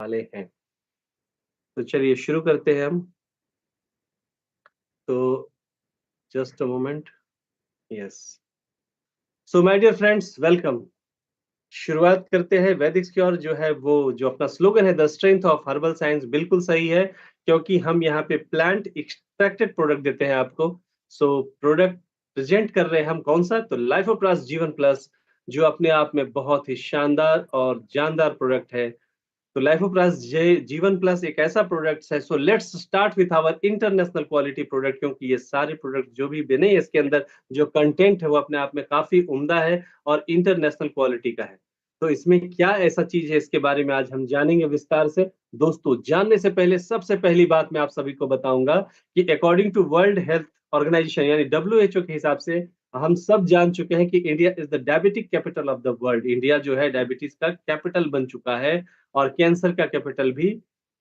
वाले हैं। तो चलिए शुरू करते हैं हम। तो just a moment. Yes. So my dear friends, welcome. शुरुआत करते हैं वैदिक क्योर जो है वो जो अपना स्लोगन है the strength of herbal science, बिल्कुल सही है क्योंकि हम यहाँ पे प्लांट एक्सट्रैक्टेड प्रोडक्ट देते हैं आपको। सो प्रोडक्ट प्रेजेंट कर रहे हैं हम कौन सा, तो लाइफोप्लास जीवन प्लस, जो अपने आप में बहुत ही शानदार और जानदार प्रोडक्ट है। तो लाइफोप्लस जीवन प्लस एक ऐसा प्रोडक्ट है। So let's start with our international quality product, क्योंकि ये सारे प्रोडक्ट जो भी बने हैं इसके अंदर जो कंटेंट है वो अपने आप में काफी उम्दा है और इंटरनेशनल क्वालिटी का है। तो इसमें क्या ऐसा चीज है, इसके बारे में आज हम जानेंगे विस्तार से। दोस्तों, जानने से पहले सबसे पहली बात मैं आप सभी को बताऊंगा कि according to World Health Organization यानी WHO के हिसाब से हम सब जान चुके हैं कि India is the diabetic capital of the world. India जो है डायबिटीज का कैपिटल बन चुका है और कैंसर का कैपिटल भी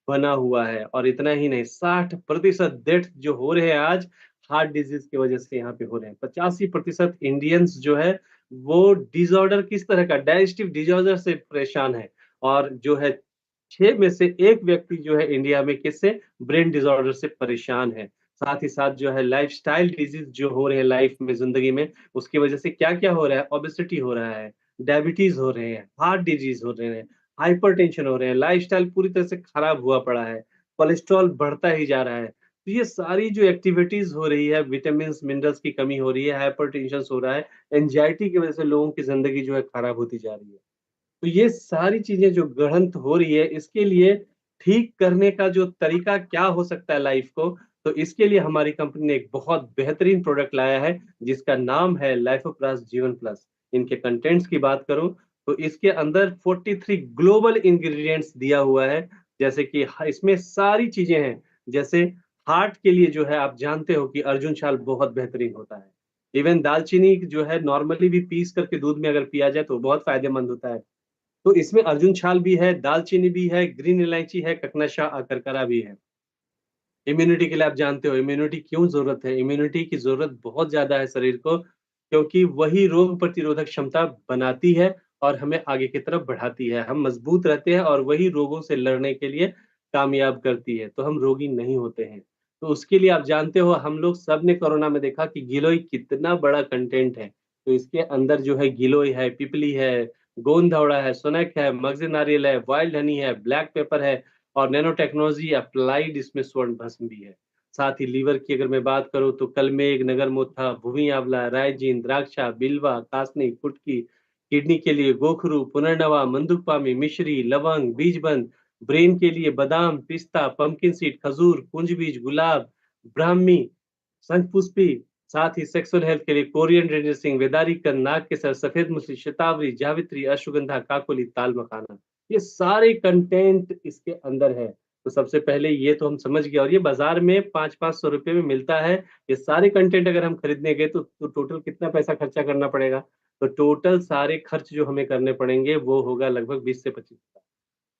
बना हुआ है। और इतना ही नहीं, 60% डेथ जो हो रहे हैं आज हार्ट डिजीज की वजह से यहाँ पे हो रहे हैं। 85% इंडियंस जो है वो डिसऑर्डर, किस तरह का, डाइजेस्टिव डिसऑर्डर से परेशान है। और जो है 6 में से 1 व्यक्ति जो है इंडिया में किससे, ब्रेन डिसऑर्डर से परेशान है। साथ ही साथ जो है लाइफस्टाइल डिजीज जो हो रहे हैं लाइफ में, जिंदगी में, उसकी वजह से क्या क्या हो रहा है, ओबेसिटी हो रहा है, डायबिटीज हो रहे हैं, हार्ट डिजीज हो रहे हैं, हाइपरटेंशन हो रहे हैं, लाइफस्टाइल पूरी तरह से खराब हुआ पड़ा है, कोलेस्ट्रॉल बढ़ता ही जा रहा है। तो ये सारी जो एक्टिविटीज हो रही है, विटामिन मिनरल्स की कमी हो रही है, हाइपरटेंशन हो रहा है, एंजाइटी की वजह से लोगों की जिंदगी जो है खराब होती जा रही है। तो ये सारी चीजें जो गढ़ंत हो रही है, इसके लिए ठीक करने का जो तरीका क्या हो सकता है लाइफ को, तो इसके लिए हमारी कंपनी ने एक बहुत बेहतरीन प्रोडक्ट लाया है जिसका नाम है लाइफोप्लस जीवन प्लस। इनके कंटेंट्स की बात करूं तो इसके अंदर 43 ग्लोबल इंग्रेडिएंट्स दिया हुआ है। जैसे कि इसमें सारी चीजें हैं। जैसे हार्ट के लिए जो है आप जानते हो कि अर्जुन छाल बहुत बेहतरीन होता है। इवन दालचीनी जो है नॉर्मली भी पीस करके दूध में अगर पिया जाए तो बहुत फायदेमंद होता है। तो इसमें अर्जुन छाल भी है, दालचीनी भी है, ग्रीन इलायची है, ककनशा अकरकरा भी है। इम्यूनिटी के लिए आप जानते हो इम्यूनिटी क्यों जरूरत है, इम्यूनिटी की जरूरत बहुत ज्यादा है शरीर को, क्योंकि वही रोग प्रतिरोधक क्षमता बनाती है और हमें आगे की तरफ बढ़ाती है। हम मजबूत रहते हैं और वही रोगों से लड़ने के लिए कामयाब करती है, तो हम रोगी नहीं होते हैं। तो उसके लिए आप जानते हो, हम लोग सब ने कोरोना में देखा कि गिलोय कितना बड़ा कंटेंट है। तो इसके अंदर जो है गिलोय है, पिपली है, गोंदवड़ा है, सुनक है, मगज नारियल है, वाइल्ड हनी है, ब्लैक पेपर है और नैनो टेक्नोलॉजी अप्लाइड इसमें स्वर्ण भस्म भी है। साथ ही लीवर की अगर मैं बात करूं तो कलमेघ, नगरमोथा, भूमि आंवला, रायजीन, द्राक्षा, बिल्वा, कासनी, कुटकी, किडनी के लिए गोखरू, पुनर्नवा, मंदुकपामी, मिश्री, लवंग, बीजबंद, ब्रेन के लिए बादाम, पिस्ता, पंपकिन सीड, खजूर, कुंज बीज, गुलाब, ब्राह्मी, शंखपुष्पी। साथ ही सेक्सुअल हेल्थ के लिए कोरिएंडर, ड्रेसिंग, वेदारी कंद, नाग केसर, सफेद मूली, शतावरी, जावित्री, अश्वगंधा, काकोली, ताल मखाना, ये सारे कंटेंट इसके अंदर है। तो सबसे पहले ये तो हम समझ गए, और ये बाजार में 500-500 रुपए में मिलता है। ये सारे कंटेंट अगर हम खरीदने गए तो टोटल कितना पैसा खर्चा करना पड़ेगा, तो टोटल सारे खर्च जो हमें करने पड़ेंगे वो होगा लगभग 20 से 25।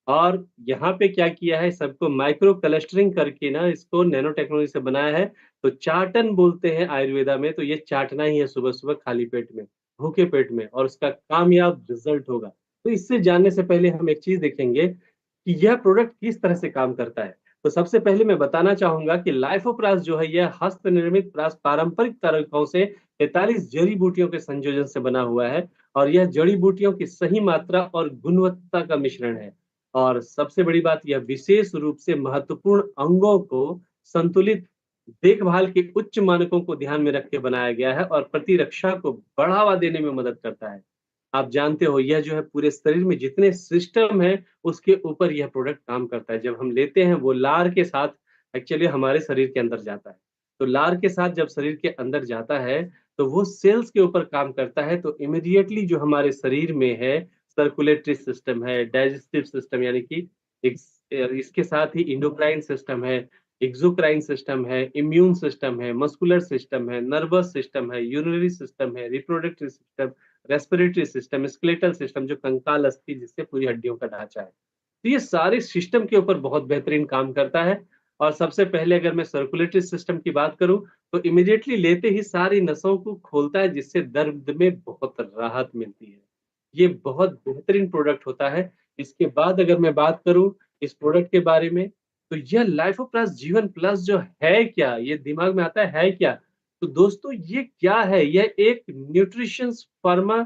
और यहाँ पे क्या किया है, सबको माइक्रो क्लस्टरिंग करके ना इसको नैनो टेक्नोलॉजी से बनाया है। तो चाटन बोलते हैं आयुर्वेदा में, तो ये चाटना ही है सुबह सुबह खाली पेट में, भूखे पेट में, और उसका कामयाब रिजल्ट होगा। तो इससे जानने से पहले हम एक चीज देखेंगे कि यह प्रोडक्ट किस तरह से काम करता है। तो सबसे पहले मैं बताना चाहूंगा कि लाइफोप्रास जो है यह हस्त निर्मित प्रास पारंपरिक तरीकों से 43 जड़ी बूटियों के संयोजन से बना हुआ है। और यह जड़ी बूटियों की सही मात्रा और गुणवत्ता का मिश्रण है। और सबसे बड़ी बात, यह विशेष रूप से महत्वपूर्ण अंगों को संतुलित देखभाल के उच्च मानकों को ध्यान में रख के बनाया गया है और प्रतिरक्षा को बढ़ावा देने में मदद करता है। आप जानते हो यह जो है पूरे शरीर में जितने सिस्टम है उसके ऊपर यह प्रोडक्ट काम करता है। जब हम लेते हैं वो लार के साथ एक्चुअली हमारे शरीर के अंदर जाता है। तो लार के साथ जब शरीर के अंदर जाता है तो वो सेल्स के ऊपर काम करता है। तो इमीडिएटली जो हमारे शरीर में है, सर्कुलेटरी सिस्टम है, डाइजेस्टिव सिस्टम यानी कि इसके साथ ही इंडोक्राइन सिस्टम है, एक्सोक्राइन सिस्टम है, इम्यून सिस्टम है, मस्कुलर सिस्टम है, नर्वस सिस्टम है, यूरिनरी सिस्टम है, reproductive system, respiratory system, skeletal system जो कंकाल अस्थि जिससे पूरी हड्डियों का ढांचा है। तो ये सारे सिस्टम के ऊपर बहुत बेहतरीन काम करता है। और सबसे पहले अगर मैं सर्कुलेटरी सिस्टम की बात करूं तो इमीडिएटली लेते ही सारी नसों को खोलता है जिससे दर्द में बहुत राहत मिलती है। ये बहुत बेहतरीन प्रोडक्ट होता है। इसके बाद अगर मैं बात करूं इस प्रोडक्ट के बारे में। तो यह लाइफोप्लस जीवन प्लस जो है क्या? ये दिमाग में आता है क्या? तो दोस्तों ये क्या है? यह एक न्यूट्रिशंस फार्मा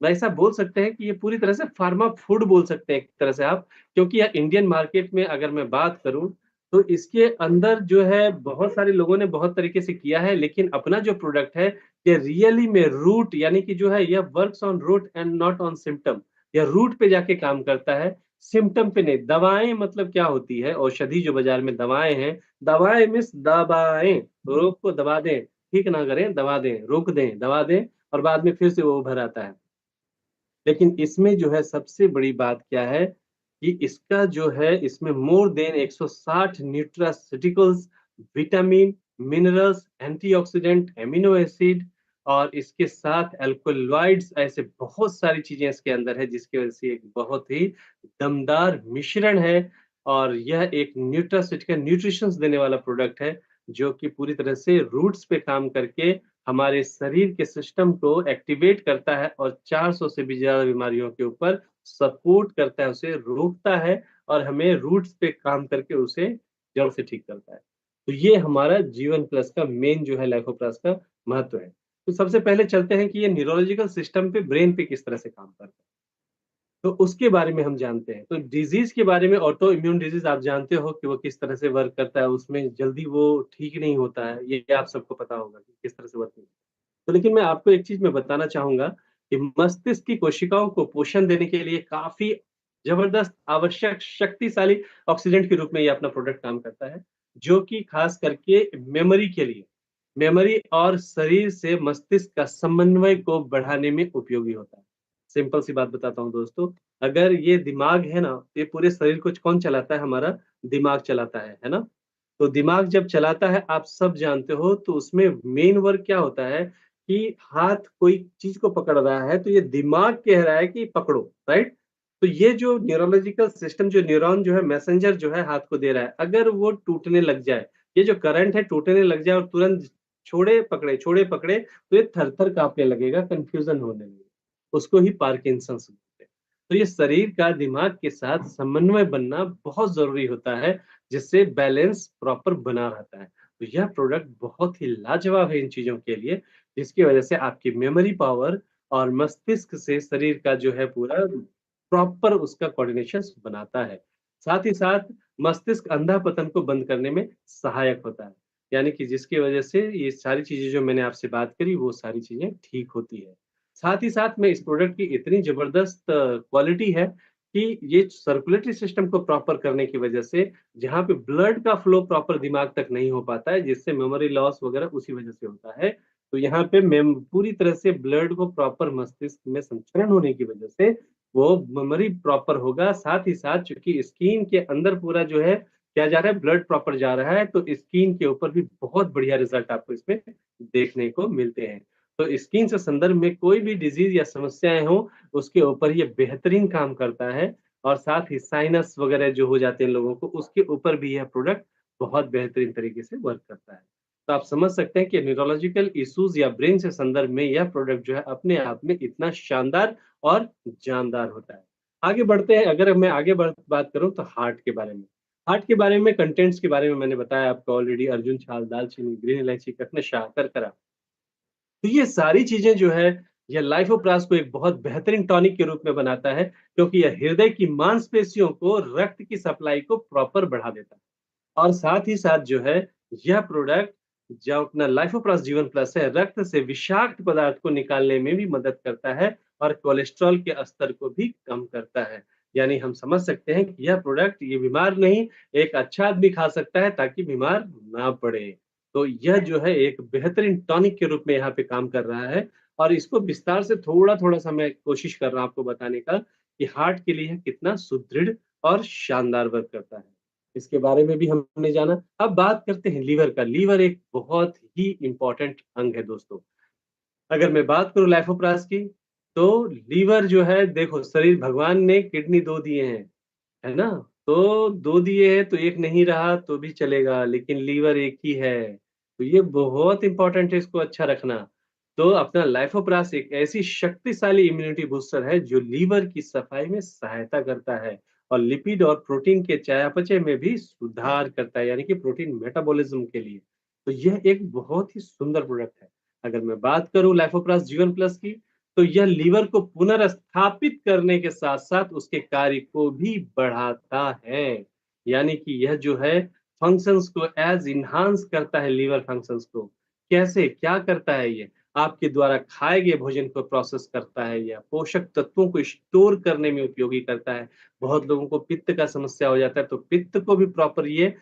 वैसा बोल सकते हैं कि ये पूरी तरह से फार्मा फूड बोल सकते हैं एक तरह से आप, क्योंकि यह इंडियन मार्केट में अगर मैं बात करूँ, तो इसके अंदर जो है बहुत सारे लोगों ने बहुत तरीके से किया है, लेकिन अपना जो प्रोडक्ट है, ये रियली में रूट यानी कि जो है यह works on root and not on symptom. यह रूट पे जाके काम करता है, सिम्पटम पे नहीं। दवाएँ मतलब क्या होती है? औषधि जो बाज़ार में दवाएँ हैं, दवाएँ मीन्स दबाएँ, रोग को दबा दें, ठीक ना करें, दबा दें, रोक दें, दबा दें और बाद में फिर से वो उभर आता है। लेकिन इसमें जो है सबसे बड़ी बात क्या है कि इसका जो है इसमें more than 160 nutraceuticals, vitamin, minerals, antioxidant, amino acid और इसके साथ अल्कलॉइड्स ऐसे बहुत सारी चीज़ें इसके अंदर है जिसकी वज़ह से एक बहुत ही दमदार मिश्रण है और यह एक न्यूट्रास्यूटिकल न्यूट्रिशंस देने वाला प्रोडक्ट है, जो कि पूरी तरह से रूट्स पे काम करके हमारे शरीर के सिस्टम को एक्टिवेट करता है और 400 से भी ज़्यादा बीमारियों के ऊपर सपोर्ट करता है, उसे रोकता है और हमें रूट्स पे काम करके उसे जड़ से ठीक करता है। तो ये हमारा जीवन प्लस का मेन जो है लाइफोप्लस का महत्व है। तो सबसे पहले चलते हैं कि ये न्यूरोलॉजिकल सिस्टम पे ब्रेन पे किस तरह से काम करता है। तो उसके बारे में हम जानते हैं। तो डिज़ीज़ के बारे में ऑटो इम्यून डिज़ीज़ आप जानते हो कि वो किस तरह से वर्क करता है, उसमें जल्दी वो ठीक नहीं होता है, ये आप सबको पता होगा कि किस तरह से वर्क नहीं तो लेकिन मैं आपको एक चीज़ मैं बताना चाहूँगा कि मस्तिष्क की कोशिकाओं को पोषण देने के लिए काफ़ी ज़बरदस्त आवश्यक शक्तिशाली ऑक्सीडेंट के रूप में ये अपना प्रोडक्ट काम करता है, जो कि ख़ास करके मेमोरी के लिए मेमोरी और शरीर से मस्तिष्क का समन्वय को बढ़ाने में उपयोगी होता है। सिंपल सी बात बताता हूँ दोस्तों, अगर ये दिमाग है ना, ये पूरे शरीर को कौन चलाता है? हमारा दिमाग चलाता है ना? तो दिमाग जब चलाता है आप सब जानते हो तो उसमें मेन वर्क क्या होता है कि हाथ कोई चीज़ को पकड़ रहा है तो ये दिमाग कह रहा है कि पकड़ो, राइट? तो ये जो न्यूरोलॉजिकल सिस्टम जो न्यूरॉन जो है मैसेंजर जो है हाथ को दे रहा है, अगर वो टूटने लग जाए, ये जो करंट है टूटने लग जाए और तुरंत छोड़े पकड़े तो ये थर-थर काँपने लगेगा, कन्फ्यूज़न होने लगेगा। उसको ही पार्किंसंस बोलते हैं। तो ये शरीर का दिमाग के साथ समन्वय बनना बहुत ज़रूरी होता है, जिससे बैलेंस प्रॉपर बना रहता है। तो यह प्रोडक्ट बहुत ही लाजवाब है इन चीज़ों के लिए, जिसकी वजह से आपकी मेमोरी पावर और मस्तिष्क से शरीर का जो है पूरा प्रॉपर उसका कोऑर्डिनेशंस बनाता है। साथ ही साथ मस्तिष्क अंधापतन को बंद करने में सहायक होता है। यानी कि जिसकी वजह से ये सारी चीज़ें जो मैंने आपसे बात करी, वो सारी चीज़ें ठीक होती है। साथ ही साथ में इस प्रोडक्ट की इतनी ज़बरदस्त क्वालिटी है कि ये सर्कुलेटरी सिस्टम को प्रॉपर करने की वजह से जहाँ पे ब्लड का फ्लो प्रॉपर दिमाग तक नहीं हो पाता है, जिससे मेमोरी लॉस वगैरह उसी वजह से होता है। तो यहाँ पे मेम पूरी तरह से ब्लड को प्रॉपर मस्तिष्क में संचरण होने की वजह से वो मेमोरी प्रॉपर होगा। साथ ही साथ चूँकि स्किन के अंदर पूरा जो है क्या जा रहा है ब्लड प्रॉपर जा रहा है, तो स्किन के ऊपर भी बहुत बढ़िया रिज़ल्ट आपको इसमें देखने को मिलते हैं। तो स्किन से संदर्भ में कोई भी डिज़ीज़ या समस्याएँ हों, उसके ऊपर ये बेहतरीन काम करता है और साथ ही साइनस वगैरह जो हो जाते हैं लोगों को, उसके ऊपर भी यह प्रोडक्ट बहुत बेहतरीन तरीके से वर्क करता है। तो आप समझ सकते हैं कि न्यूरोलॉजिकल इश्यूज़ या ब्रेन से संदर्भ में यह प्रोडक्ट जो है अपने आप में इतना शानदार और जानदार होता है। आगे बढ़ते हैं, अगर मैं आगे बढ़ बात करूँ तो हार्ट के बारे में। हार्ट के बारे में कंटेंट्स के बारे में मैंने बताया आपको ऑलरेडी अर्जुन छाल, दालचीनी, ग्रीन इलायची, कटनशाह, करकरा। तो ये सारी चीज़ें जो है, ये लाइफ़ोप्लास को एक बहुत बेहतरीन टॉनिक के रूप में बनाता है, क्योंकि यह हृदय की मांसपेशियों को रक्त की सप्लाई को प्रॉपर बढ़ा देता है। और साथ ही साथ जो है, यह प्रोडक्ट जो अपना लाइफ़ोप्लस जीवन प्लस है, रक्त से विषाक्त पदार्थ को निकालने में भी मदद करता है और कोलेस्ट्रॉल के स्तर को भी कम करता है। यानी हम समझ सकते हैं कि यह प्रोडक्ट ये बीमार नहीं, एक अच्छा आदमी खा सकता है ताकि बीमार ना पड़े। तो यह जो है एक बेहतरीन टॉनिक के रूप में यहाँ पे काम कर रहा है और इसको विस्तार से थोड़ा-थोड़ा सा मैं कोशिश कर रहा हूँ आपको बताने का कि हार्ट के लिए यह कितना सुदृढ़ और शानदार वर्क करता है। इसके बारे में भी हमने जाना। अब बात करते हैं लीवर का। लीवर एक बहुत ही इम्पोर्टेंट अंग है दोस्तों। अगर मैं बात करूँ लाइफोप्लास की, तो लीवर जो है देखो शरीर भगवान ने किडनी 2 दिए हैं, है ना? तो 2 दिए हैं तो 1 नहीं रहा तो भी चलेगा, लेकिन लीवर 1 ही है। तो ये बहुत इम्पोर्टेंट है इसको अच्छा रखना। तो अपना लाइफोप्लास एक ऐसी शक्तिशाली इम्यूनिटी बूस्टर है जो लीवर की सफाई में सहायता करता है और लिपिड और प्रोटीन के चयापचय में भी सुधार करता है, यानी कि प्रोटीन मेटाबॉलिज्म के लिए। तो यह एक बहुत ही सुंदर प्रोडक्ट है। अगर मैं बात करूँ लाइफोप्रास जीवन प्लस की, तो यह लीवर को पुनर्स्थापित करने के साथ-साथ उसके कार्य को भी बढ़ाता है। यानी कि यह जो है फंक्शंस को एनहांस करता है, लीवर फंक्शंस को। कैसे? क्या करता है ये? आपके द्वारा खाए गए भोजन को प्रोसेस करता है या पोषक तत्वों को स्टोर करने में उपयोगी करता है। बहुत लोगों को पित्त का समस्या हो जाता है, तो पित्त को भी प्रॉपर ये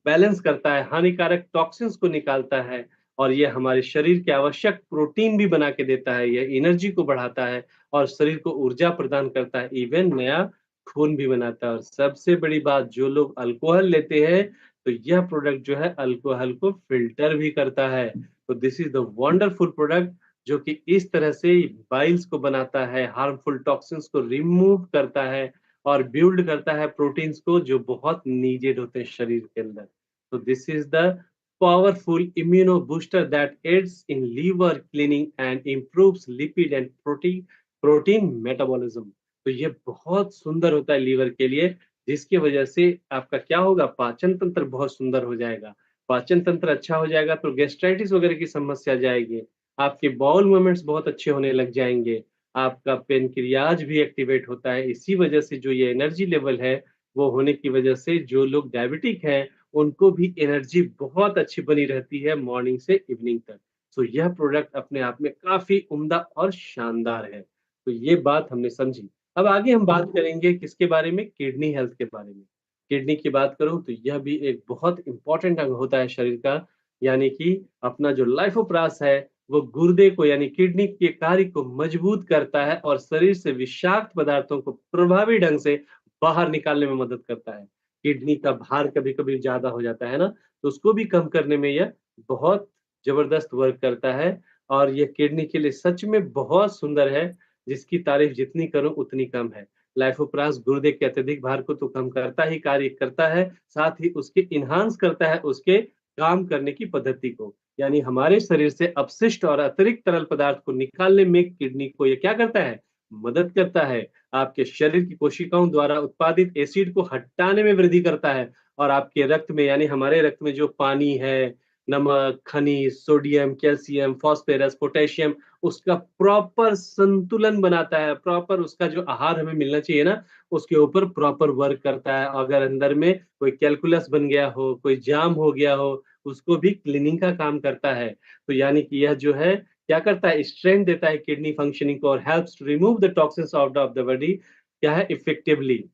बैलेंस करता है, हानिकारक टॉक्सिन्स को निकालता है और ये हमारे शरीर के आवश्यक प्रोटीन भी बना के देता है, ये एनर्जी को बढ़ाता है और शरीर को ऊर्जा प्रदान करता है, इवन नया खून भी बनाता है और सबसे बड़ी बात जो लोग अल्कोहल लेते हैं, तो यह प्रोडक्ट जो है अल्कोहल को फ़िल्टर भी करता है। तो this is the wonderful product जो कि इस तरह से बाइल्स को बनाता है, हार्मफुल टॉक्सिन्स को रिमूव करता है और बिल्ड करता है प्रोटीन्स को जो बहुत नीडेड होते हैं शरीर के अंदर। So this is the powerful immuno booster that aids in liver cleaning and improves lipid and protein metabolism. तो ये बहुत सुंदर होता है लीवर के लिए, जिसकी वजह से आपका क्या होगा, पाचन तंत्र बहुत सुंदर हो जाएगा। पाचन तंत्र अच्छा हो जाएगा तो गैस्ट्राइटिस वगैरह की समस्या जाएगी। आपके बाउल मूवमेंट्स बहुत अच्छे होने लग जाएंगे। आपका पेनक्रियाज भी एक्टिवेट होता है। इसी वजह से जो ये एनर्जी लेवल है, वो होने की वजह से जो लोग डायबिटिक हैं, उनको भी एनर्जी बहुत अच्छी बनी रहती है मॉर्निंग से इवनिंग तक। तो यह प्रोडक्ट अपने आप में काफ़ी उम्दा और शानदार है। तो ये बात हमने समझी। अब आगे हम बात करेंगे किसके बारे में? किडनी हेल्थ के बारे में। किडनी की बात करूँ तो यह भी एक बहुत इम्पोर्टेंट अंग होता है शरीर का, यानी कि अपना जो लाइफोप्रास है, वो गुर्दे को यानी किडनी के कार्य को मजबूत करता है और शरीर से विषाक्त पदार्थों को प्रभावी ढंग से बाहर निकालने में मदद करता है। किडनी का भार कभी-कभी ज़्यादा हो जाता है ना, तो उसको भी कम करने में यह बहुत ज़बरदस्त वर्क करता है और ये किडनी के लिए सच में बहुत सुंदर है, जिसकी तारीफ़ जितनी करूँ उतनी कम है। लाइफोप्रास गुर्दे के अत्यधिक भार को तो कम करता ही कार्य करता है, साथ ही उसके एनहांस करता है उसके काम करने की पद्धति को। यानी हमारे शरीर से अपशिष्ट और अतिरिक्त तरल पदार्थ को निकालने में किडनी को ये क्या करता है? मदद करता है। आपके शरीर की कोशिकाओं द्वारा उत्पादित एसिड को हटाने में वृद्धि करता है और आपके रक्त में यानी हमारे रक्त में जो पानी है, नमक, खनिज, सोडियम, कैल्शियम, फास्फोरस, पोटेशियम उसका प्रॉपर संतुलन बनाता है, प्रॉपर उसका जो आहार हमें मिलना चाहिए ना, उसके ऊपर प्रॉपर वर्क करता है। अगर अंदर में कोई कैलकुलस बन गया हो, कोई जाम हो गया हो, उसको भी क्लीनिंग का काम करता है। तो यानी कि यह जो है क्या करता है? स्ट्रेंथ देता है किडनी फंक्शनिंग को और helps to remove the toxins out of the body क्या है इफेक्टिवली।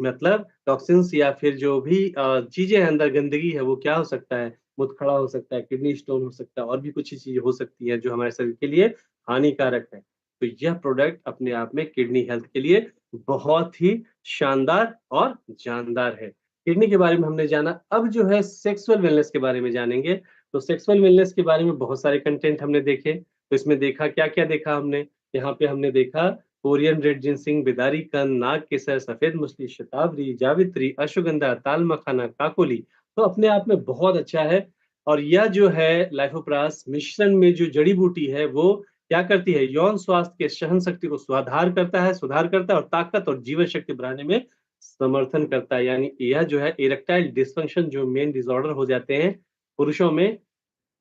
मतलब टॉक्सिन्स या फिर जो भी चीज़ें हैं अंदर गंदगी है वो क्या हो सकता है? मुतखड़ा हो सकता है, किडनी स्टोन हो सकता है और भी कुछ चीज़ें हो सकती हैं जो हमारे शरीर के लिए हानिकारक है। तो यह प्रोडक्ट अपने आप में किडनी हेल्थ के लिए बहुत ही शानदार और जानदार है। किडनी के बारे में हमने जाना, अब जो है सेक्सुअल वेलनेस के बारे में जानेंगे। तो सेक्सुअल वेलनेस के बारे में बहुत सारे कंटेंट हमने देखे, तो इसमें देखा क्या-क्या देखा हमने? यहाँ पे हमने देखा कोरियन रेड जिनसिंग, बिदारी कंद, नाग केसर, सफेद मछली, शतावरी, जावित्री, अश्वगंधा, ताल मखाना, काकोली तो अपने आप में बहुत अच्छा है और यह जो है लाइफोप्रास मिश्रण में जो जड़ी-बूटी है वो क्या करती है? यौन स्वास्थ्य के सहन शक्ति को सुधार करता है और ताकत और जीवन शक्ति बढ़ाने में समर्थन करता है। यानी यह जो है इरेक्टाइल डिसफंक्शन जो मेन डिसऑर्डर हो जाते हैं पुरुषों में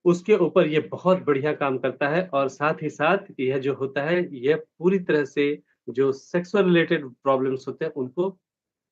उसके ऊपर ये बहुत बढ़िया काम करता है और साथ ही साथ यह जो होता है, यह पूरी तरह से जो सेक्सुअल रिलेटेड प्रॉब्लम्स होते हैं, उनको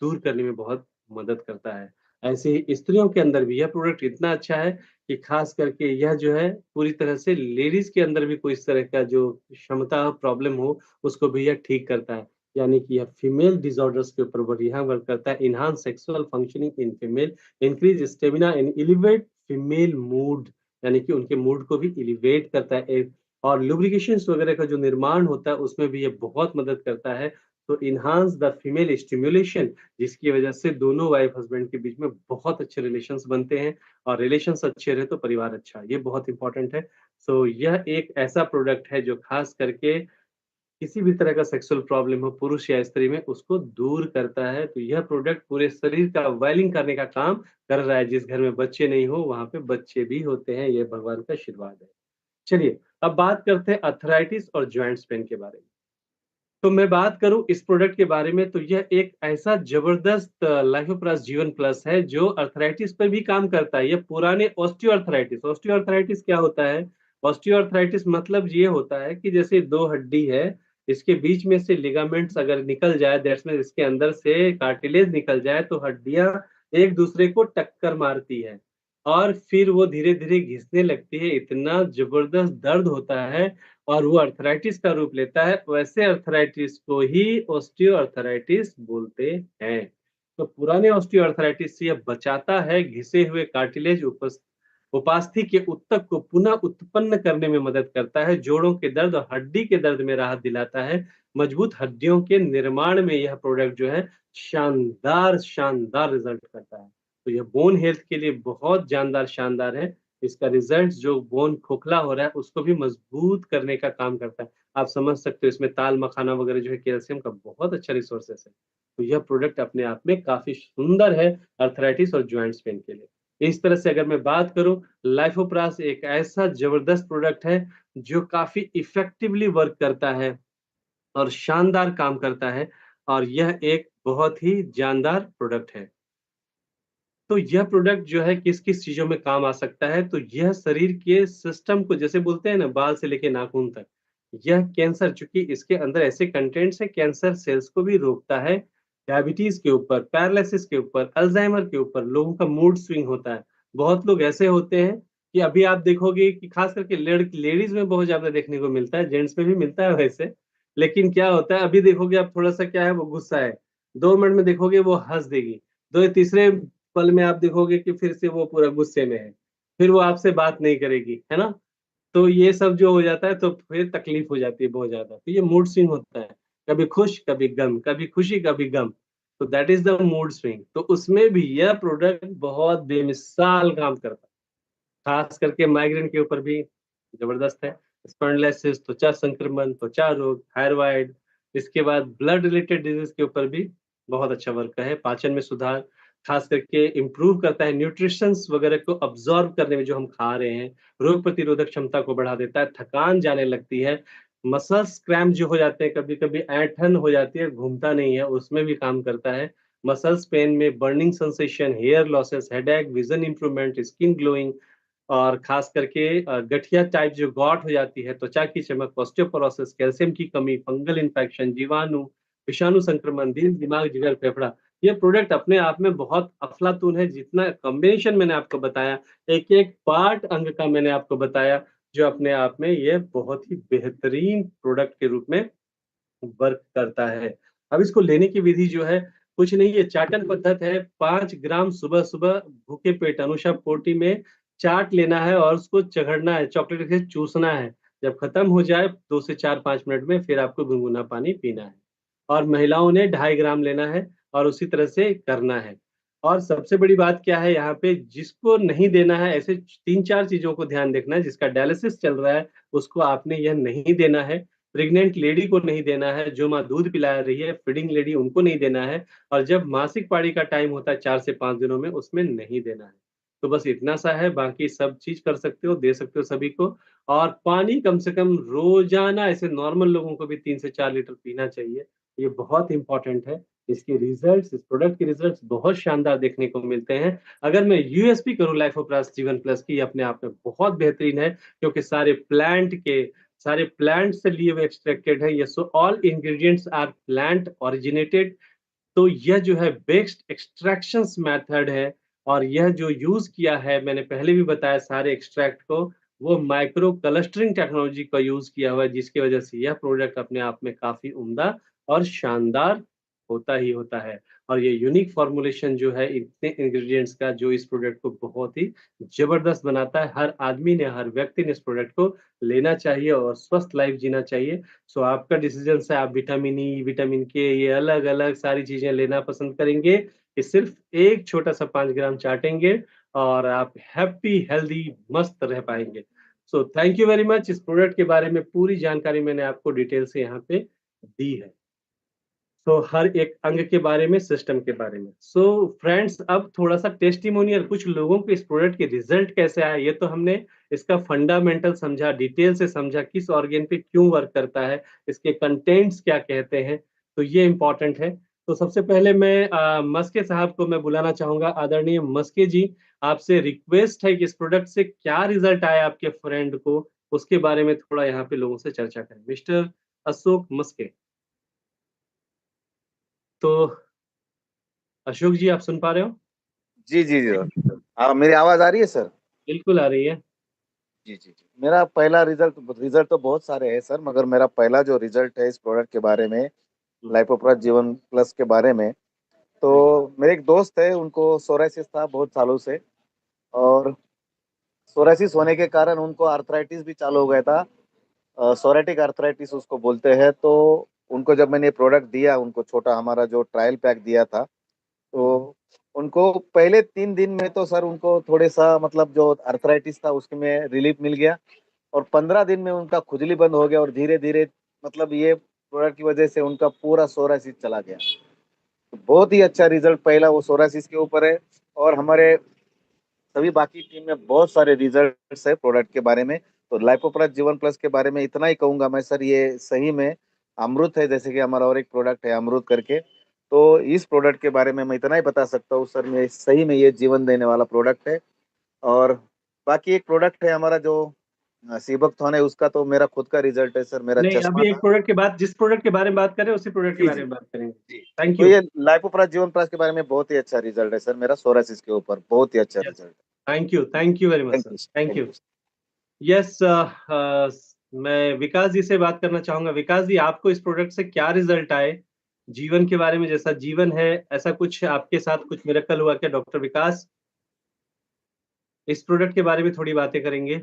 दूर करने में बहुत मदद करता है। ऐसे ही स्त्रियों के अंदर भी यह प्रोडक्ट इतना अच्छा है कि ख़ास करके यह जो है पूरी तरह से लेडीज़ के अंदर भी कोई इस तरह का जो क्षमता प्रॉब्लम हो, उसको भी यह ठीक करता है। यानी कि यह फीमेल डिसऑर्डर्स के ऊपर बढ़िया वर्क करता है। Enhance sexual functioning in female, increase stamina and elevate female mood यानी कि उनके मूड को भी एलिवेट करता है और लुब्रिकेशंस वगैरह का जो निर्माण होता है, उसमें भी ये बहुत मदद करता है। तो एनहांस द फीमेल स्टिम्युलेशन जिसकी वजह से दोनों वाइफ हस्बैंड के बीच में बहुत अच्छे रिलेशंस बनते हैं और रिलेशंस अच्छे रहे तो परिवार अच्छा, ये बहुत इंपॉर्टेंट है। सो यह एक ऐसा प्रोडक्ट है जो खास करके किसी भी तरह का सेक्सुअल प्रॉब्लम हो पुरुष या स्त्री में उसको दूर करता है। तो यह प्रोडक्ट पूरे शरीर का वेलिंग करने का काम कर रहा है। जिस घर में बच्चे नहीं हो वहाँ पे बच्चे भी होते हैं, ये भगवान का आशीर्वाद है। चलिए अब बात करते हैं आर्थराइटिस और जॉइंट्स पेन के बारे में। तो मैं बात करूँ इस प्रोडक्ट के बारे में, तो यह एक ऐसा ज़बरदस्त लाइफोप्लस जीवन प्लस है जो आर्थराइटिस पे भी काम करता है। ये पुराने ऑस्टियो आर्थराइटिस क्या होता है? ऑस्टियो आर्थराइटिस मतलब ये होता है कि जैसे 2 हड्डी है, इसके बीच में से लिगामेंट्स अगर निकल जाए, दैट्स मीन इसके अंदर से कार्टिलेज निकल जाए, तो हड्डियाँ एक-दूसरे को टक्कर मारती है और फिर वो धीरे-धीरे घिसने लगती है। इतना ज़बरदस्त दर्द होता है और वो आर्थराइटिस का रूप लेता है, वैसे आर्थराइटिस को ही ऑस्टियोआर्थराइटिस बोलते हैं। तो पुराने ऑस्टियोआर्थराइटिस से यह बचाता है, घिसे हुए कार्टिलेज उपास्थि के ऊतक को पुनः उत्पन्न करने में मदद करता है, जोड़ों के दर्द और हड्डी के दर्द में राहत दिलाता है, मजबूत हड्डियों के निर्माण में यह प्रोडक्ट जो है शानदार रिज़ल्ट करता है। तो यह बोन हेल्थ के लिए बहुत जानदार शानदार है। इसका रिज़ल्ट जो बोन खोखला हो रहा है, उसको भी मजबूत करने का काम करता है। आप समझ सकते हो इसमें ताल मखाना वगैरह जो है कैल्शियम का बहुत अच्छा रिसोर्सेस है। तो यह प्रोडक्ट अपने आप में काफ़ी सुंदर है आर्थराइटिस और जॉइंट्स पेन के लिए। इस तरह से अगर मैं बात करूँ, लाइफोप्रास एक ऐसा ज़बरदस्त प्रोडक्ट है, जो काफ़ी इफ़ेक्टिवली वर्क करता है और शानदार काम करता है और यह एक बहुत ही जानदार प्रोडक्ट है। तो यह प्रोडक्ट जो है किस-किस चीज़ों में काम आ सकता है, तो यह शरीर के सिस्टम को जैसे बोलते हैं ना बाल से लेके नाखून तक, यह कैंसर चूँकि इसके अंदर ऐसे कंटेंट्स हैं कैंसर सेल्स को भी रोकता है, डायबिटीज़ के ऊपर, पैरालिसिस के ऊपर, अल्ज़ाइमर के ऊपर, लोगों का मूड स्विंग होता है। बहुत लोग ऐसे होते हैं कि अभी आप देखोगे कि खास करके लेडीज़ में बहुत ज़्यादा देखने को मिलता है, जेंट्स में भी मिलता है वैसे। लेकिन क्या होता है अभी देखोगे आप थोड़ा-सा क्या है वो गुस्सा है, 2 मिनट में देखोगे वो हँस देगी, 2 या तीसरे पल में आप देखोगे कि फिर से वो पूरा गुस्से में है। फिर वो आपसे बात नहीं करेगी, है ना? तो ये सब जो हो जाता है तो फिर तकलीफ हो जाती है बहुत ज़्यादा। तो ये मूड स्विंग होता है, कभी खुश, कभी गम, कभी खुशी, कभी गम। तो that is the mood swing. तो उसमें भी यह प्रोडक्ट बहुत बेमिसाल काम करता है। खास करके माइग्रेन के ऊपर भी ज़बरदस्त है। स्पॉन्डिलोसिस, त्वचा संक्रमण, त्वचा रोग, थायरॉइड, इसके बाद ब्लड रिलेटेड डिज़ीज़ के ऊपर भी बहुत अच्छा वर्क है। पाचन में सुधार, खास करके इम्प्रूव करता है न्यूट्रिशंस वगैरह को अब्ज़ॉर्ब करने में जो हम खा रहे हैं, रोग प्रतिरोधक क्षमता को बढ़ा देता है, थकान जाने लगती है, मसल्स क्रैम्प जो हो जाते हैं, कभी-कभी ऐंठन हो जाती है, घूमता नहीं है, उसमें भी काम करता है। मसल्स पेन में burning sensation, hair losses, headache, vision improvement, skin glowing और खास करके गठिया टाइप जो गॉट हो जाती है, त्वचा की चमक, ऑस्टियोपोरोसिस, कैल्शियम की कमी, फंगल इन्फेक्शन, जीवाणु, विषाणु संक्रमण, दिल, दिमाग, जिगर, फेफड़ा, ये प्रोडक्ट अपने आप में बहुत अफ़लातून है, जितना कॉम्बिनेशन मैंने आपको बताया, एक-एक पार्ट अंग का मैंने आपको बताया, जो अपने आप में ये बहुत ही बेहतरीन प्रोडक्ट के रूप में वर्क करता है। अब इसको लेने की विधि जो है, कुछ नहीं है चाटन पद्धत है, 5 ग्राम सुबह-सुबह भूखे पेट अनुशा पोटी में चाट लेना है और उसको चगड़ना है, चॉकलेट के चूसना है। जब खत्म हो जाए 2 से 4-5 मिनट में फिर आपको गुनगुना पानी पीना है। और महिलाओं ने 2.5 ग्राम लेना है और उसी तरह से करना है। और सबसे बड़ी बात क्या है यहाँ पे जिसको नहीं देना है ऐसे 3-4 चीज़ों को ध्यान रखना है, जिसका डायलिसिस चल रहा है, उसको आपने यह नहीं देना है। प्रेग्नेंट लेडी को नहीं देना है, जो माँ दूध पिला रही है, फीडिंग लेडी उनको नहीं देना है और जब मासिक पाळी का टाइम होता है 4 से 5 दिनों में, उसमें नहीं देना है। तो बस इतना सा है, बाकी सब चीज़ कर सकते हो, दे सकते हो सभी को और पानी कम से कम रोज़ाना ऐसे नॉर्मल लोगों को भी 3 से 4 लीटर पीना चाहिए। ये बहुत इम्पोर्टेंट है। इसके रिज़ल्ट्स, इस प्रोडक्ट के रिज़ल्ट्स बहुत शानदार देखने को मिलते हैं। अगर मैं यूएसपी करूँ लाइफोप्लास जीवन प्लस की, ये अपने आप में बहुत बेहतरीन है क्योंकि सारे प्लांट से लिए हुए एक्सट्रैक्टेड है। ये so all ingredients are plant originated तो यह जो है बेस्ट एक्सट्रैक्शंस मेथड है और यह जो यूज़ किया है मैंने पहले भी बताया सारे एक्सट्रैक्ट को, वो माइक्रो क्लस्टरिंग टेक्नोलॉजी का यूज़ किया हुआ है जिसकी वजह से यह प्रोडक्ट अपने आप में काफ़ी उम्दा और शानदार होता ही होता है। और ये यूनिक फ़ॉर्मूलेशन जो है इतने इंग्रीडिएंट्स का जो इस प्रोडक्ट को बहुत ही ज़बरदस्त बनाता है। हर आदमी ने, हर व्यक्ति ने इस प्रोडक्ट को लेना चाहिए और स्वस्थ लाइफ़ जीना चाहिए। सो आपका डिसीजन है आप विटामिन ई, विटामिन के ये अलग-अलग सारी चीज़ें लेना पसंद करेंगे कि सिर्फ़ एक छोटा-सा 5 ग्राम चाटेंगे और आप हैप्पी, हेल्दी, मस्त रह पाएँगे। So thank you very much इस प्रोडक्ट के बारे में पूरी जानकारी मैंने आपको डिटेल से यहाँ पे दी है। तो हर एक अंग के बारे में, सिस्टम के बारे में। सो फ्रेंड्स, अब थोड़ा-सा टेस्टिमोनियल, कुछ लोगों के इस प्रोडक्ट के रिजल्ट कैसे आए, ये तो हमने इसका फंडामेंटल समझा, डिटेल से समझा, किस ऑर्गन पे क्यों वर्क करता है, इसके कंटेंट्स क्या कहते हैं, तो ये इम्पोर्टेंट है। तो सबसे पहले मैं मस्के साहब को मैं बुलाना चाहूँगा। आदरणीय मस्के जी, आपसे रिक्वेस्ट है कि इस प्रोडक्ट से क्या रिजल्ट आया आपके फ्रेंड को, उसके बारे में थोड़ा यहाँ पे लोगों से चर्चा करें। मिस्टर अशोक मस्के। तो अशोक जी, आप सुन पा रहे हो? जी जी जी सर। मेरी आवाज आ रही है सर? बिल्कुल आ रही है। जी जी जी। मेरा पहला रिजल्ट रिजल्ट तो बहुत सारे हैं सर, मगर मेरा पहला जो रिजल्ट है इस प्रोडक्ट के बारे में, हुँ, लाइपोप्लस जीवन प्लस के बारे में, तो हुँ, मेरे एक दोस्त है, उनको सोराइसिस था बहुत सालों से। और सोराइसिस होने के कारण उनको आर्थराइटिस भी चालू हो गया था। सोरेटिक आर्थराइटिस उसको बोलते हैं। तो उनको जब मैंने प्रोडक्ट दिया, उनको छोटा हमारा जो ट्रायल पैक दिया था, हुँ, हुँ। तो उनको पहले 3 दिन में तो सर उनको थोड़े सा मतलब जो अर्थराइटिस था उसमें रिलीफ मिल गया। और 15 दिन में उनका खुजली बंद हो गया, और धीरे धीरे मतलब ये प्रोडक्ट की वजह से उनका पूरा सोरासिस चला गया। तो बहुत ही अच्छा रिजल्ट पहला वो सोरासिस के ऊपर है। और हमारे सभी बाकी टीम में बहुत सारे रिजल्ट्स है प्रोडक्ट के बारे में। तो लाइपोप्लस जीवन प्लस के बारे में इतना ही कहूंगा मैं सर, ये सही में अमृत है, जैसे कि हमारा और एक प्रोडक्ट है अमृत करके। तो इस प्रोडक्ट के बारे में मैं इतना ही बता सकता हूँ सर, मैं सही में ये जीवन देने वाला प्रोडक्ट है। और बाकी एक प्रोडक्ट है हमारा जो सीबकथॉन है, उसका तो मेरा खुद का रिजल्ट है सर, मेरा नहीं, चश्मा अभी एक था। प्रोडक्ट के बाद जिस प्रोडक्ट के बारे में बात कर रहे हैं, उसी प्रोडक्ट के जी बारे जी में बात करेंगे। जी। थैंक तो यू। ये लाइपोप्लस जीवन प्लस के बारे में बहुत ही अच्छा रिजल्ट है सर मेरा, सोरासिस के ऊपर बहुत ही अच्छा यस, रिजल्ट है। Thank you very much thank sir, you thank thank you. You. Yes, मैं विकास जी से बात करना चाहूँगा। विकास जी, आपको इस प्रोडक्ट से क्या रिजल्ट आए? जीवन के बारे में, जैसा जीवन है, ऐसा कुछ आपके साथ कुछ मिरेकल हुआ क्या डॉक्टर विकास? इस प्रोडक्ट के बारे में थोड़ी बातें करेंगे।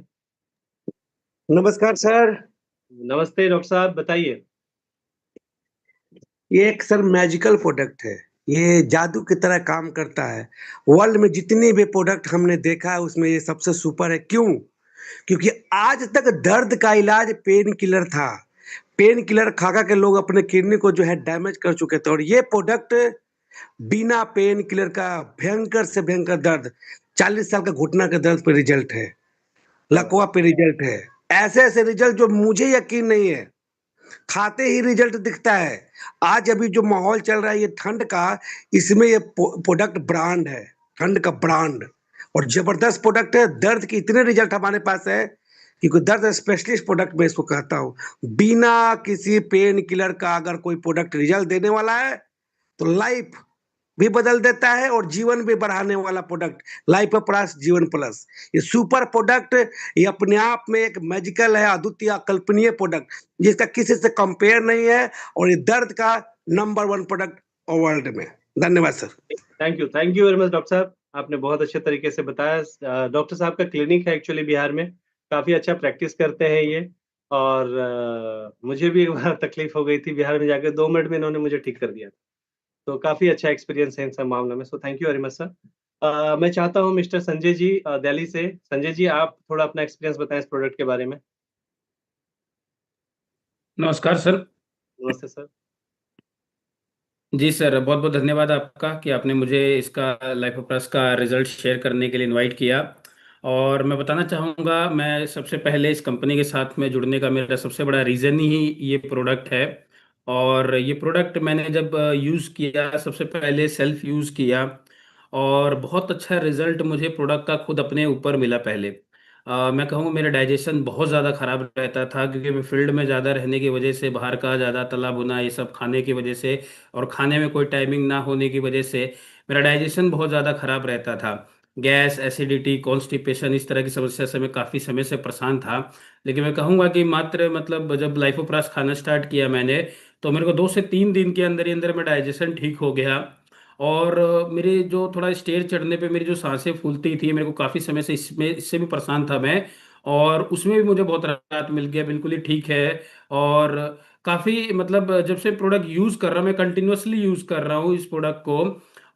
नमस्कार सर। नमस्ते डॉक्टर साहब, बताइए। ये एक सर मैजिकल प्रोडक्ट है। ये जादू की तरह काम करता है। वर्ल्ड में जितने भी प्रोडक्ट हमने देखा है उसमें ये सबसे सुपर है। क्यों? क्योंकि आज तक दर्द का इलाज पेन किलर था। पेन किलर खा खा के लोग अपने किडनी को जो है डैमेज कर चुके थे, और ये प्रोडक्ट बिना पेन किलर का भयंकर से भयंकर दर्द, 40 साल का घुटना के दर्द पे रिजल्ट है, क्या बात लकवा पे रिजल्ट है। ऐसे ऐसे रिजल्ट जो मुझे यकीन नहीं है, खाते ही रिजल्ट दिखता है। आज अभी जो माहौल चल रहा है ये ठंड का, इसमें ये प्रोडक्ट ब्रांड है, ठंड का ब्रांड, और जबरदस्त प्रोडक्ट है। दर्द के इतने रिजल्ट हमारे पास है कि कोई दर्द स्पेशलिस्ट प्रोडक्ट मैं इसको कहता हूँ। बिना किसी पेन किलर का अगर कोई प्रोडक्ट रिजल्ट देने वाला है तो लाइफ भी बदल देता है और जीवन भी बढ़ाने वाला प्रोडक्ट लाइफ प्लस जीवन प्लस। ये सुपर प्रोडक्ट, ये अपने आप में एक मैजिकल है, अद्वितीय अकल्पनीय प्रोडक्ट जिसका किसी से कंपेयर नहीं है, और ये दर्द का नंबर 1 प्रोडक्ट वर्ल्ड में। धन्यवाद sir. Thank you very much doctor साहब। आपने बहुत अच्छे तरीके से बताया। डॉक्टर साहब का क्लिनिक है एक्चुअली बिहार में, काफ़ी अच्छा प्रैक्टिस करते हैं ये। और मुझे भी एक बार तकलीफ हो गई थी बिहार में जाके, 2 मिनट में इन्होंने मुझे ठीक कर दिया। तो काफ़ी अच्छा एक्सपीरियंस है इन सब मामलों में। So thank you very much sir. मैं चाहता हूँ मिस्टर संजय जी दिल्ली से। संजय जी, आप थोड़ा अपना एक्सपीरियंस बताएँ इस प्रोडक्ट के बारे में। नमस्कार सर। नमस्ते सर। जी सर, बहुत बहुत धन्यवाद आपका कि आपने मुझे इसका लाइफोप्लस का रिजल्ट शेयर करने के लिए इनवाइट किया। और मैं बताना चाहूँगा, मैं सबसे पहले इस कंपनी के साथ में जुड़ने का मेरा सबसे बड़ा रीज़न ही ये प्रोडक्ट है। और ये प्रोडक्ट मैंने जब यूज़ किया, सबसे पहले सेल्फ यूज़ किया, और बहुत अच्छा रिजल्ट मुझे प्रोडक्ट का खुद अपने ऊपर मिला। पहले मैं कहूँगा मेरा डाइजेशन बहुत ज़्यादा ख़राब रहता था, क्योंकि मैं फील्ड में ज़्यादा रहने की वजह से, बाहर का ज़्यादा तला भुना ये सब खाने की वजह से, और खाने में कोई टाइमिंग ना होने की वजह से मेरा डाइजेशन बहुत ज़्यादा ख़राब रहता था। गैस, एसिडिटी, कॉन्स्टिपेशन, इस तरह की समस्या से मैं काफ़ी समय से परेशान था। लेकिन मैं कहूँगा कि मात्र मतलब जब लाइफोप्लस खाना स्टार्ट किया मैंने, तो मेरे को 2 से 3 दिन के अंदर ही अंदर में डाइजेशन ठीक हो गया। और मेरे जो थोड़ा स्टेज चढ़ने पे मेरी जो सांसें फूलती थी, मेरे को काफ़ी समय से इससे भी परेशान था मैं, और उसमें भी मुझे बहुत राहत मिल गया, बिल्कुल ही ठीक है। और काफ़ी मतलब जब से प्रोडक्ट यूज़ कर रहा हूँ, मैं कंटिन्यूअसली यूज़ कर रहा हूँ इस प्रोडक्ट को,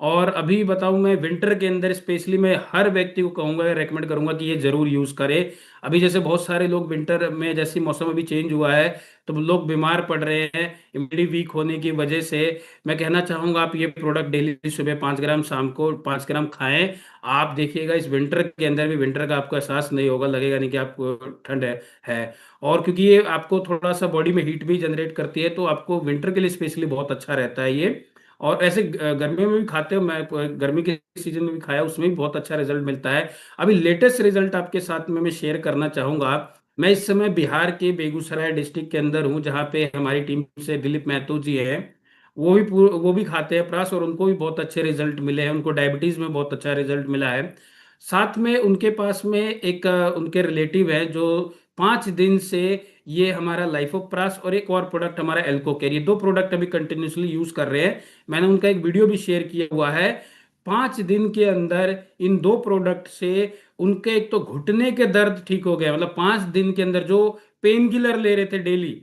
और अभी बताऊं, मैं विंटर के अंदर स्पेशली मैं हर व्यक्ति को कहूंगा, रेकमेंड करूंगा कि ये जरूर यूज करे। अभी जैसे बहुत सारे लोग विंटर में, जैसे मौसम अभी चेंज हुआ है, तो लोग बीमार पड़ रहे हैं इम्यूनिटी वीक होने की वजह से। मैं कहना चाहूंगा आप ये प्रोडक्ट डेली सुबह 5 ग्राम, शाम को 5 ग्राम खाएं। आप देखिएगा इस विंटर के अंदर भी विंटर का आपको एहसास नहीं होगा, लगेगा नहीं कि आपको ठंड है। और क्योंकि ये आपको थोड़ा सा बॉडी में हीट भी जनरेट करती है, तो आपको विंटर के लिए स्पेशली बहुत अच्छा रहता है ये। और ऐसे गर्मियों में भी खाते हो, मैं गर्मी के सीजन में भी खाया, उसमें भी बहुत अच्छा रिजल्ट मिलता है। अभी लेटेस्ट रिजल्ट आपके साथ में मैं शेयर करना चाहूंगा। मैं इस समय बिहार के बेगूसराय डिस्ट्रिक्ट के अंदर हूँ, जहाँ पे हमारी टीम से दिलीप महतो जी हैं। वो भी खाते हैं प्रास, और उनको भी बहुत अच्छे रिजल्ट मिले हैं। उनको डायबिटीज में बहुत अच्छा रिजल्ट मिला है। साथ में उनके पास में एक उनके रिलेटिव है जो 5 दिन से ये हमारा लाइफ ऑफ प्रास और एक और प्रोडक्ट हमारा एल्को केयर, ये 2 प्रोडक्ट अभी कंटिन्यूसली यूज कर रहे हैं। मैंने उनका एक वीडियो भी शेयर किया हुआ है। 5 दिन के अंदर इन 2 प्रोडक्ट से उनके एक तो घुटने के दर्द ठीक हो गया। मतलब 5 दिन के अंदर जो पेन किलर ले रहे थे डेली,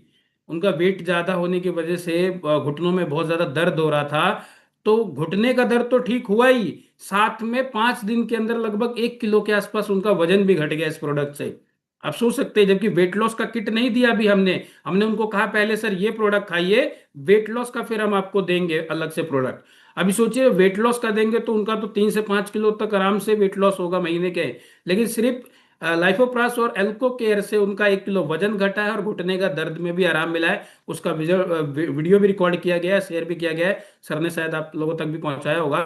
उनका वेट ज्यादा होने की वजह से घुटनों में बहुत ज्यादा दर्द हो रहा था, तो घुटने का दर्द तो ठीक हुआ ही, साथ में 5 दिन के अंदर लगभग 1 किलो के आसपास उनका वजन भी घट गया इस प्रोडक्ट से। आप सोच सकते हैं, जबकि वेट लॉस का किट नहीं दिया अभी हमने हमने उनको कहा पहले सर ये प्रोडक्ट खाइए, वेट लॉस का फिर हम आपको देंगे अलग से प्रोडक्ट। अभी सोचिए वेट लॉस का देंगे तो उनका तो 3 से 5 किलो तक आराम से वेट लॉस होगा महीने के। लेकिन सिर्फ लाइफोप्रास और एल्को केयर से उनका 1 किलो वजन घटा है और घुटने का दर्द में भी आराम मिला है। उसका वीडियो भी रिकॉर्ड किया गया है, शेयर भी किया गया है, सर ने शायद आप लोगों तक भी पहुंचाया होगा।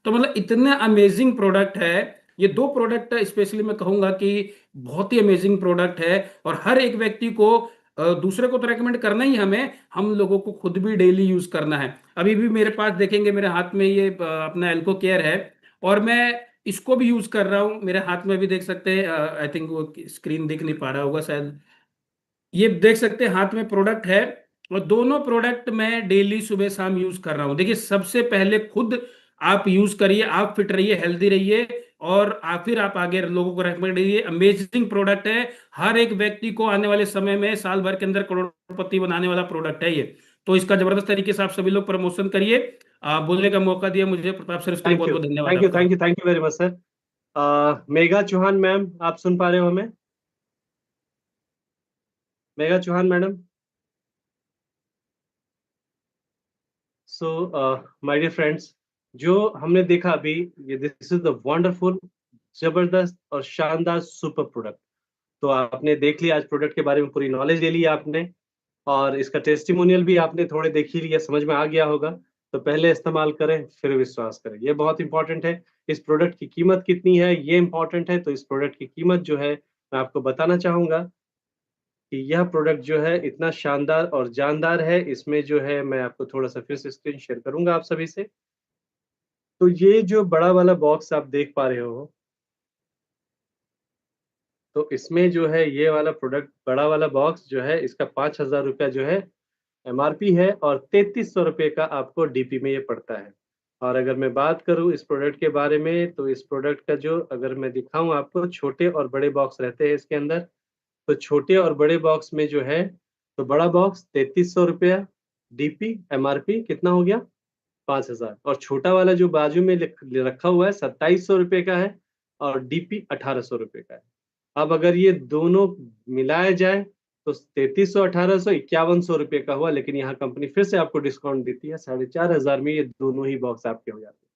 तो मतलब इतने अमेजिंग प्रोडक्ट है ये 2 प्रोडक्ट, स्पेशली मैं कहूंगा कि बहुत ही अमेजिंग प्रोडक्ट है। और हर एक व्यक्ति को, दूसरे को तो रेकमेंड करना ही, हमें हम लोगों को खुद भी डेली यूज करना है। अभी भी मेरे पास देखेंगे मेरे हाथ में ये अपना एल्को केयर है, और मैं इसको भी यूज कर रहा हूँ। मेरे हाथ में भी देख सकते हैं, आई थिंक वो स्क्रीन दिख नहीं पा रहा होगा शायद, ये देख सकते हैं हाथ में प्रोडक्ट है। और दोनों प्रोडक्ट मैं डेली सुबह शाम यूज कर रहा हूं। देखिए सबसे पहले खुद आप यूज करिए, आप फिट रहिए, हेल्दी रहिए, और फिर आप आगे लोगों को रेकमेंड करिए। अमेजिंग प्रोडक्ट है, हर एक व्यक्ति को आने वाले समय में साल भर के अंदर करोड़पति बनाने वाला प्रोडक्ट है ये। तो इसका जबरदस्त तरीके से आप सभी लोग प्रमोशन करिए। बोलने का मौका दिया मुझे प्रताप सर, उसके लिए थैंक बहुत यू, बहुत धन्यवाद थैंक यू, आपका। Thank you, thank you very much sir. Megha Chauhan ma'am, आप सुन पा रहे हो हमें? Megha Chauhan madam. So my dear friends, जो हमने देखा अभी, ये दिस इज द वंडरफुल, जबरदस्त और शानदार सुपर प्रोडक्ट। तो आपने देख लिया, आज प्रोडक्ट के बारे में पूरी नॉलेज ले ली आपने, और इसका टेस्टिमोनियल भी आपने थोड़े देख ही लिया, समझ में आ गया होगा। तो पहले इस्तेमाल करें फिर विश्वास करें, ये बहुत इंपॉर्टेंट है। इस प्रोडक्ट की कीमत कितनी है ये इंपॉर्टेंट है। तो इस प्रोडक्ट की कीमत जो है मैं आपको बताना चाहूंगा कि यह प्रोडक्ट जो है इतना शानदार और जानदार है। इसमें जो है मैं आपको थोड़ा सा फिर से स्क्रीन शेयर करूंगा आप सभी से। तो ये जो बड़ा वाला बॉक्स आप देख पा रहे हो, तो इसमें जो है ये वाला प्रोडक्ट, बड़ा वाला बॉक्स जो है, इसका 5,000 रुपया जो है एमआरपी है, और 3300 रुपये का आपको डीपी में ये पड़ता है। और अगर मैं बात करूं इस प्रोडक्ट के बारे में, तो इस प्रोडक्ट का जो, अगर मैं दिखाऊं आपको, छोटे और बड़े बॉक्स रहते हैं इसके अंदर। तो छोटे और बड़े बॉक्स में जो है, तो बड़ा बॉक्स 3300 रुपया, डीपी एमआरपी कितना हो गया 5,000, और छोटा वाला जो बाजू में रखा हुआ है 2700 रुपये का है, और डीपी 1800 रुपये का है। अब अगर ये दोनों मिलाया जाए तो 3300 1800 5100 रुपये का हुआ, लेकिन यहाँ कंपनी फिर से आपको डिस्काउंट देती है, 4,500 में ये दोनों ही बॉक्स आपके हो जाते हैं।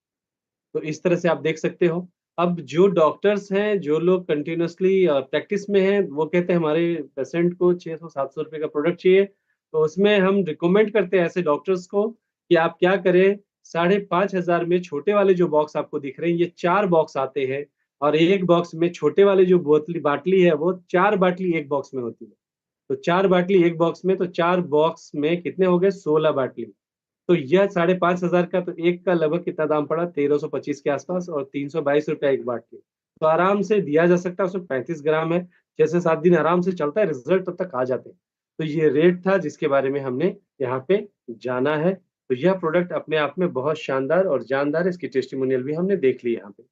तो इस तरह से आप देख सकते हो। अब जो डॉक्टर्स हैं, जो लोग कंटिन्यूअसली प्रैक्टिस में हैं, वो कहते हैं हमारे पेशेंट को 600-700 रुपये का प्रोडक्ट चाहिए। तो उसमें हम रिकमेंड करते हैं ऐसे डॉक्टर्स को कि आप क्या करें, 5,500 में छोटे वाले जो बॉक्स आपको दिख रहे हैं, ये 4 बॉक्स आते हैं, और एक बॉक्स में छोटे वाले जो बोतली बाटली है, वो 4 बाटली एक बॉक्स में होती है। तो 4 बाटली एक बॉक्स में, तो 4 बॉक्स में कितने हो गए, 16 बाटली। तो यह 5,500 का, तो एक का लगभग कितना दाम पड़ा, 1325 के आसपास, और 322 रुपया एक बाटली। तो आराम से दिया जा सकता है। उसमें 35 ग्राम है, 6 से 7 दिन आराम से चलता है, रिजल्ट तब तक आ जाते हैं। तो ये रेट था जिसके बारे में हमने यहाँ पे जाना है। तो यह प्रोडक्ट अपने आप में बहुत शानदार और जानदार है, इसकी टेस्टिमोनियल भी हमने देख ली यहाँ पे।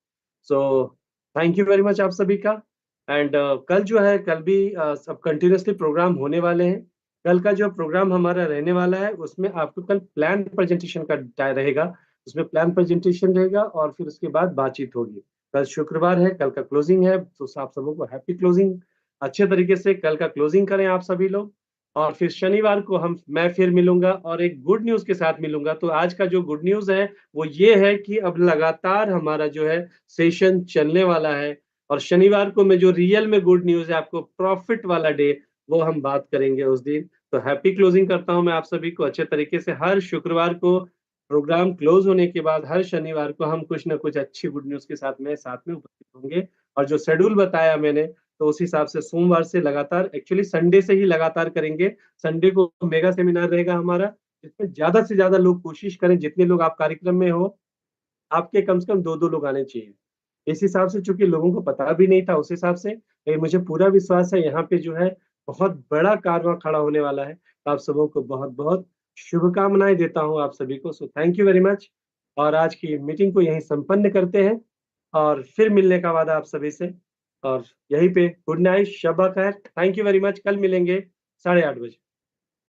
So thank you very much आप सभी का। एंड कल जो है, कल भी सब कंटिन्यूअसली प्रोग्राम होने वाले हैं। कल का जो प्रोग्राम हमारा रहने वाला है, उसमें आपको कल प्लान प्रेजेंटेशन का रहेगा। उसमें प्लान प्रेजेंटेशन रहेगा और फिर उसके बाद बातचीत होगी। कल शुक्रवार है, कल का क्लोजिंग है, तो आप सबों को हैप्पी क्लोजिंग। अच्छे तरीके से कल का क्लोजिंग करें आप सभी लोग और फिर शनिवार को मैं फिर मिलूँगा और एक गुड न्यूज़ के साथ मिलूँगा। तो आज का जो गुड न्यूज़ है, वो ये है कि अब लगातार हमारा जो है सेशन चलने वाला है और शनिवार को मैं जो रियल में गुड न्यूज़ है आपको प्रॉफिट वाला डे, वो हम बात करेंगे उस दिन। तो हैप्पी क्लोजिंग करता हूँ मैं आप सभी को अच्छे तरीके से। हर शुक्रवार को प्रोग्राम क्लोज़ होने के बाद हर शनिवार को हम कुछ न कुछ अच्छी गुड न्यूज़ के साथ में उपस्थित होंगे और जो शेड्यूल बताया मैंने, तो उस हिसाब से सोमवार से लगातार एक्चुअली संडे से ही लगातार करेंगे। संडे को मेगा सेमिनार रहेगा हमारा, जिसमें ज़्यादा से ज़्यादा लोग कोशिश करें, जितने लोग आप कार्यक्रम में हो, आपके कम से कम 2-2 लोग आने चाहिए। इस हिसाब से चूँकि लोगों को पता भी नहीं था उस हिसाब से, मुझे पूरा विश्वास है यहाँ पे जो है बहुत बड़ा कारवां खड़ा होने वाला है। तो आप सबों को बहुत-बहुत शुभकामनाएँ देता हूँ आप सभी को। So thank you very much और आज की मीटिंग को यहीं संपन्न करते हैं और फिर मिलने का वादा आप सभी से और यहीं पे गुड नाइट, शब ख़ैर। Thank you very much. कल मिलेंगे 8:30 बजे।